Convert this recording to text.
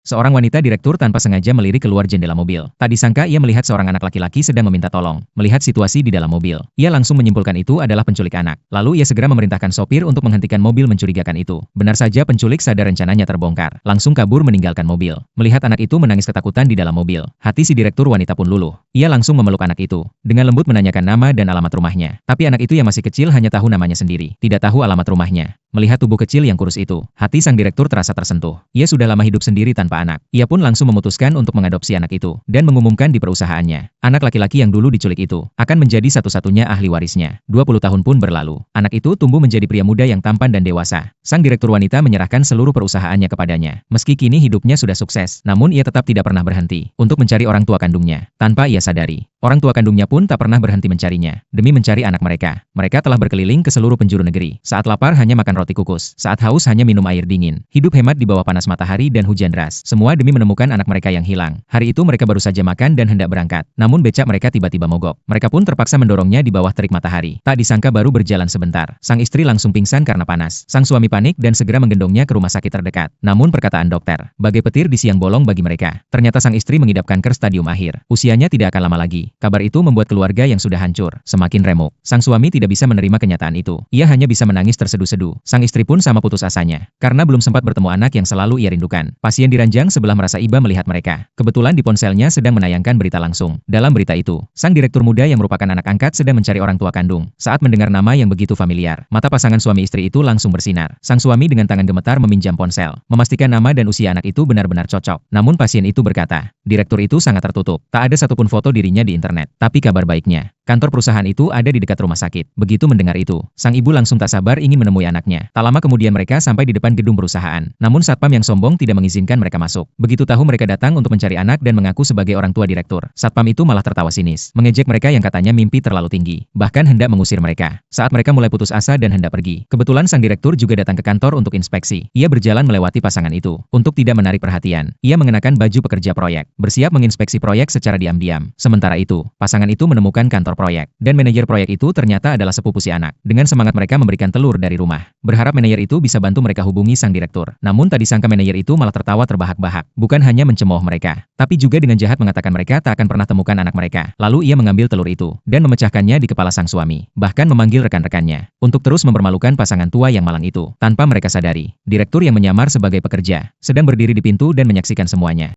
Seorang wanita direktur tanpa sengaja melirik keluar jendela mobil. Tak disangka ia melihat seorang anak laki-laki sedang meminta tolong. Melihat situasi di dalam mobil, ia langsung menyimpulkan itu adalah penculik anak. Lalu ia segera memerintahkan sopir untuk menghentikan mobil mencurigakan itu. Benar saja penculik sadar rencananya terbongkar. Langsung kabur meninggalkan mobil. Melihat anak itu menangis ketakutan di dalam mobil, hati si direktur wanita pun luluh. Ia langsung memeluk anak itu. Dengan lembut menanyakan nama dan alamat rumahnya. Tapi anak itu yang masih kecil hanya tahu namanya sendiri, tidak tahu alamat rumahnya. Melihat tubuh kecil yang kurus itu, hati sang direktur terasa tersentuh. Ia sudah lama hidup sendiri tanpa anak. Ia pun langsung memutuskan untuk mengadopsi anak itu dan mengumumkan di perusahaannya. Anak laki-laki yang dulu diculik itu akan menjadi satu-satunya ahli warisnya. 20 tahun pun berlalu. Anak itu tumbuh menjadi pria muda yang tampan dan dewasa. Sang direktur wanita menyerahkan seluruh perusahaannya kepadanya. Meski kini hidupnya sudah sukses, namun ia tetap tidak pernah berhenti untuk mencari orang tua kandungnya. Tanpa ia sadari, orang tua kandungnya pun tak pernah berhenti mencarinya demi mencari anak mereka. Mereka telah berkeliling ke seluruh penjuru negeri. Saat lapar hanya makan roti kukus, saat haus hanya minum air dingin. Hidup hemat di bawah panas matahari dan hujan deras. Semua demi menemukan anak mereka yang hilang. Hari itu mereka baru saja makan dan hendak berangkat. Namun becak mereka tiba-tiba mogok. Mereka pun terpaksa mendorongnya di bawah terik matahari. Tak disangka baru berjalan sebentar, sang istri langsung pingsan karena panas. Sang suami panik dan segera menggendongnya ke rumah sakit terdekat. Namun perkataan dokter, bagai petir di siang bolong bagi mereka. Ternyata sang istri mengidap kanker stadium akhir. Usianya tidak akan lama lagi. Kabar itu membuat keluarga yang sudah hancur semakin remuk. Sang suami tidak bisa menerima kenyataan itu. Ia hanya bisa menangis terseduh-seduh. Sang istri pun sama putus asanya, karena belum sempat bertemu anak yang selalu ia rindukan. Pasien di ranjang sebelah merasa iba melihat mereka. Kebetulan di ponselnya sedang menayangkan berita langsung. Dalam berita itu, sang direktur muda yang merupakan anak angkat sedang mencari orang tua kandung. Saat mendengar nama yang begitu familiar, mata pasangan suami istri itu langsung bersinar. Sang suami dengan tangan gemetar meminjam ponsel, memastikan nama dan usia anak itu benar-benar cocok. Namun pasien itu berkata, direktur itu sangat tertutup. Tak ada satupun foto dirinya di internet. Tapi kabar baiknya, kantor perusahaan itu ada di dekat rumah sakit. Begitu mendengar itu, sang ibu langsung tak sabar ingin menemui anaknya. Tak lama kemudian mereka sampai di depan gedung perusahaan. Namun satpam yang sombong tidak mengizinkan mereka masuk. Begitu tahu mereka datang untuk mencari anak dan mengaku sebagai orang tua direktur, satpam itu malah tertawa sinis, mengejek mereka yang katanya mimpi terlalu tinggi. Bahkan hendak mengusir mereka. Saat mereka mulai putus asa dan hendak pergi, kebetulan sang direktur juga datang ke kantor untuk inspeksi. Ia berjalan melewati pasangan itu. Untuk tidak menarik perhatian, ia mengenakan baju pekerja proyek, bersiap menginspeksi proyek secara diam-diam. Sementara itu, pasangan itu menemukan kantor proyek, dan manajer proyek itu ternyata adalah sepupu si anak. Dengan semangat mereka memberikan telur dari rumah, berharap manajer itu bisa bantu mereka hubungi sang direktur. Namun tak disangka manajer itu malah tertawa terbahak-bahak. Bukan hanya mencemooh mereka, tapi juga dengan jahat mengatakan mereka tak akan pernah temukan anak mereka. Lalu ia mengambil telur itu dan memecahkannya di kepala sang suami. Bahkan memanggil rekan-rekannya untuk terus mempermalukan pasangan tua yang malang itu. Tanpa mereka sadari, direktur yang menyamar sebagai pekerja sedang berdiri di pintu dan menyaksikan semuanya.